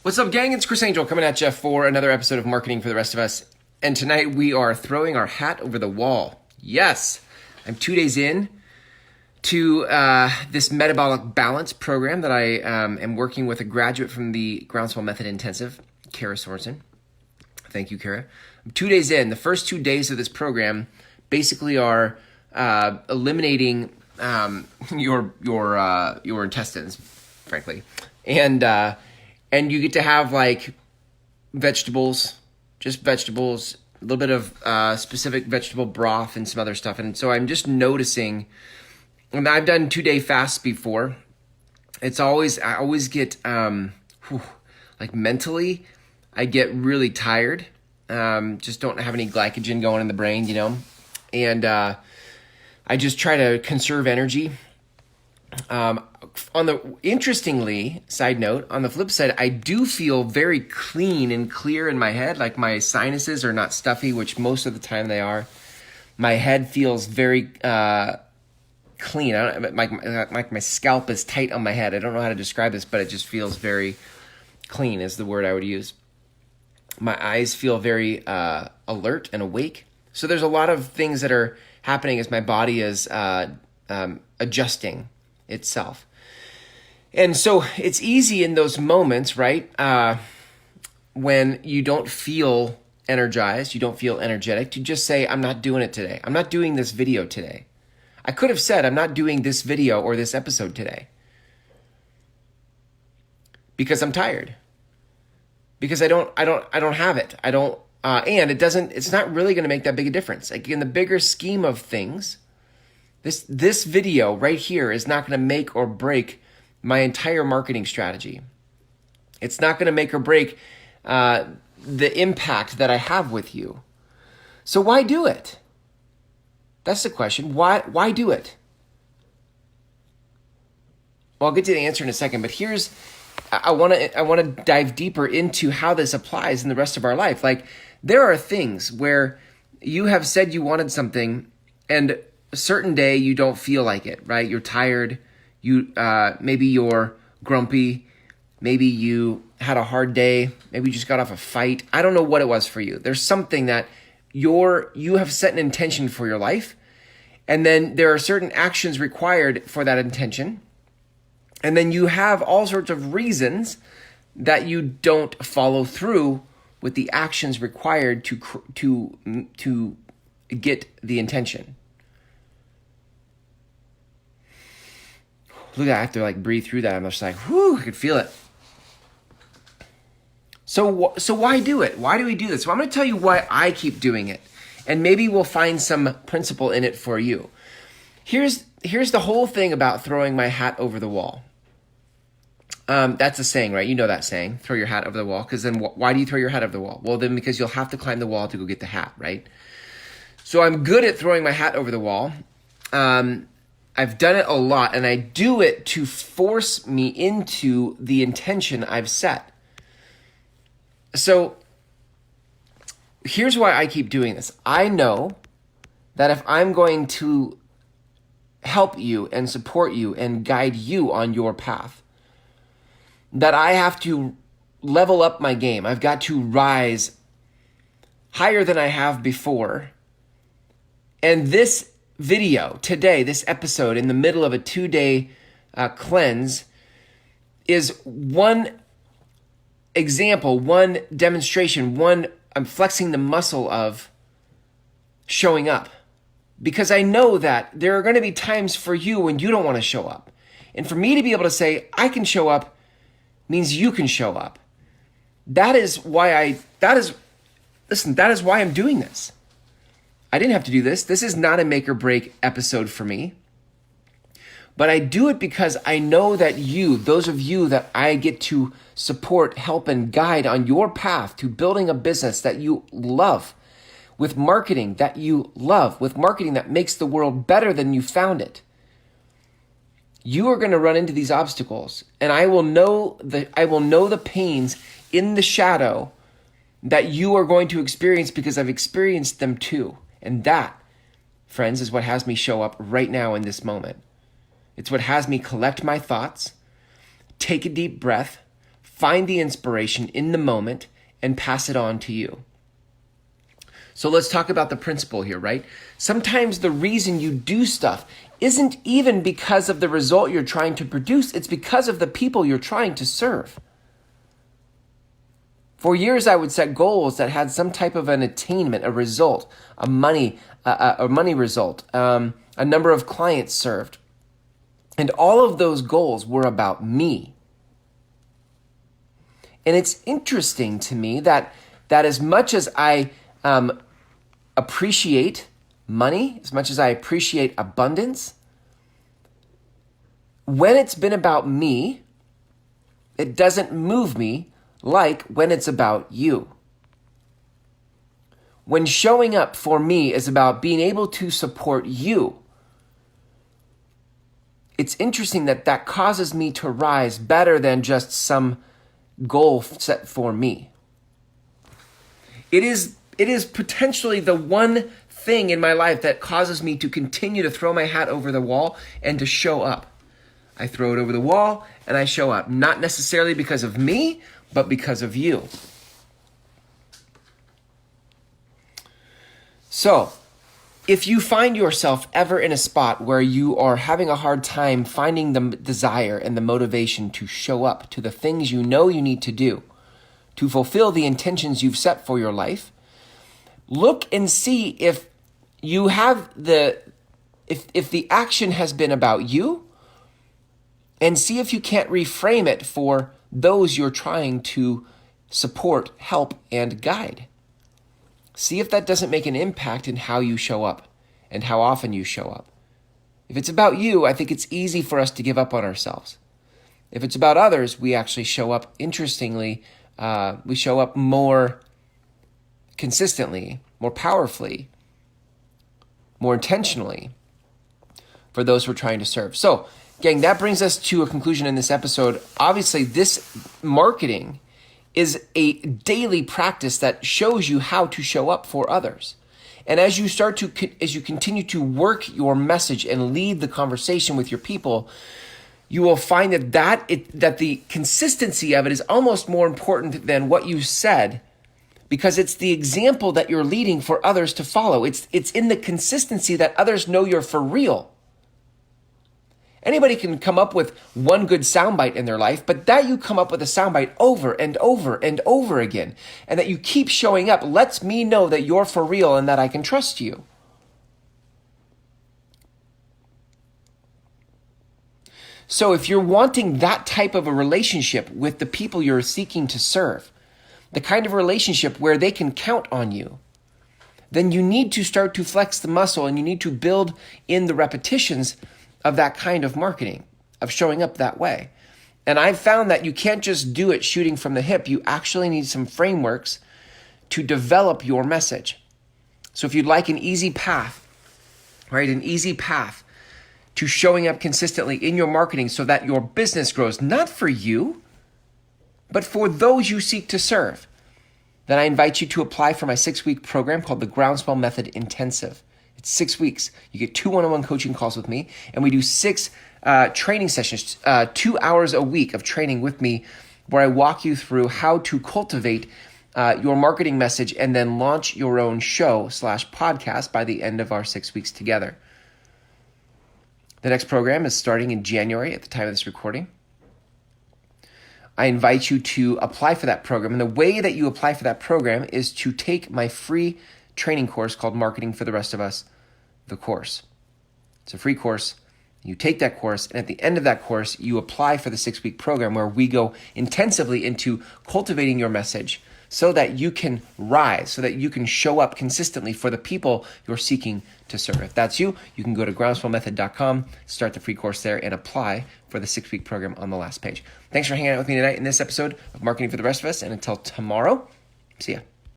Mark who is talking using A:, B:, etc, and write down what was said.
A: What's up, gang? It's Chris Angel coming at you for another episode of Marketing for the Rest of Us. And tonight we are throwing our hat over the wall. Yes, I'm 2 days in to this metabolic balance program that I am working with a graduate from the Groundswell Method Intensive, Kara Sorensen. Thank you, Kara. I'm 2 days in. The first 2 days of this program basically are eliminating your intestines, frankly, and you get to have like vegetables, just vegetables, a little bit of specific vegetable broth and some other stuff. And so I'm just noticing, and I've done 2-day fasts before. I always get, like mentally, I get really tired. Just don't have any glycogen going in the brain, you know? And I just try to conserve energy. Interestingly, side note, on the flip side, I do feel very clean and clear in my head. Like my sinuses are not stuffy, which most of the time they are. My head feels very clean. My scalp is tight on my head. I don't know how to describe this, but it just feels very clean is the word I would use. My eyes feel very alert and awake. So there's a lot of things that are happening as my body is adjusting itself. And so it's easy in those moments, right? When you don't feel energized, you don't feel energetic, to just say, I'm not doing it today. I'm not doing this video today. I could have said, I'm not doing this video or this episode today because I'm tired. Because I don't have it. And it's not really going to make that big a difference. Like in the bigger scheme of things, this video right here is not going to make or break my entire marketing strategy. It's not going to make or break the impact that I have with you. So why do it? That's the question. Why do it? Well, I'll get to the answer in a second, but I want to dive deeper into how this applies in the rest of our life. Like there are things where you have said you wanted something and a certain day you don't feel like it, right? You're tired. Maybe you're grumpy. Maybe you had a hard day. Maybe you just got off a fight. I don't know what it was for you. There's something that you have set an intention for your life. And then there are certain actions required for that intention. And then you have all sorts of reasons that you don't follow through with the actions required to get the intention. Look, I have to like breathe through that. I'm just like, whew, I could feel it. So why do it? Why do we do this? Well, I'm going to tell you why I keep doing it. And maybe we'll find some principle in it for you. Here's the whole thing about throwing my hat over the wall. That's a saying, right? You know that saying, throw your hat over the wall. Because then why do you throw your hat over the wall? Well, then because you'll have to climb the wall to go get the hat, right? So I'm good at throwing my hat over the wall. I've done it a lot, and I do it to force me into the intention I've set. So here's why I keep doing this. I know that if I'm going to help you and support you and guide you on your path, that I have to level up my game. I've got to rise higher than I have before. And this video today, this episode in the middle of a 2-day cleanse is one example, one demonstration, I'm flexing the muscle of showing up. Because I know that there are going to be times for you when you don't want to show up. And for me to be able to say, I can show up, means you can show up. That is why I'm doing this. I didn't have to do this. This is not a make or break episode for me. But I do it because I know that those of you that I get to support, help, and guide on your path to building a business that you love, with marketing that you love, with marketing that makes the world better than you found it. You are going to run into these obstacles, and I will know the pains in the shadow that you are going to experience because I've experienced them too. And that, friends, is what has me show up right now in this moment. It's what has me collect my thoughts, take a deep breath, find the inspiration in the moment, and pass it on to you. So let's talk about the principle here, right? Sometimes the reason you do stuff isn't even because of the result you're trying to produce. It's because of the people you're trying to serve. For years, I would set goals that had some type of an attainment, a result, a money result, a number of clients served. And all of those goals were about me. And it's interesting to me that as much as I appreciate money, as much as I appreciate abundance, when it's been about me, it doesn't move me like when it's about you. When showing up for me is about being able to support you, it's interesting that causes me to rise better than just some goal set for me. It is potentially the one thing in my life that causes me to continue to throw my hat over the wall and to show up. I throw it over the wall and I show up, not necessarily because of me, but because of you. So, if you find yourself ever in a spot where you are having a hard time finding the desire and the motivation to show up to the things you know you need to do to fulfill the intentions you've set for your life, look and see if you have if the action has been about you, and see if you can't reframe it for those you're trying to support, help, and guide. See if that doesn't make an impact in how you show up and how often you show up. If it's about you, I think it's easy for us to give up on ourselves. If it's about others, we actually show up, interestingly, we show up more consistently, more powerfully, more intentionally for those we're trying to serve. So, gang, that brings us to a conclusion in this episode. Obviously, this marketing is a daily practice that shows you how to show up for others. And as you continue to work your message and lead the conversation with your people, you will find that the consistency of it is almost more important than what you said, because it's the example that you're leading for others to follow. It's in the consistency that others know you're for real. Anybody can come up with one good soundbite in their life, but that you come up with a soundbite over and over and over again, and that you keep showing up lets me know that you're for real and that I can trust you. So if you're wanting that type of a relationship with the people you're seeking to serve, the kind of relationship where they can count on you, then you need to start to flex the muscle and you need to build in the repetitions of that kind of marketing, of showing up that way. And I've found that you can't just do it shooting from the hip. You actually need some frameworks to develop your message. So if you'd like an easy path, right, an easy path to showing up consistently in your marketing so that your business grows, not for you, but for those you seek to serve, then I invite you to apply for my 6-week program called the Groundswell Method Intensive. It's 6 weeks. You get 2 one-on-one coaching calls with me, and we do 6 training sessions, 2 hours a week of training with me, where I walk you through how to cultivate your marketing message and then launch your own show/podcast by the end of our 6 weeks together. The next program is starting in January at the time of this recording. I invite you to apply for that program. And the way that you apply for that program is to take my free training course called Marketing for the Rest of Us, the course. It's a free course. You take that course, and at the end of that course, you apply for the 6-week program where we go intensively into cultivating your message so that you can rise, so that you can show up consistently for the people you're seeking to serve. If that's you, you can go to groundswellmethod.com, start the free course there, and apply for the 6-week program on the last page. Thanks for hanging out with me tonight in this episode of Marketing for the Rest of Us, and until tomorrow, see ya.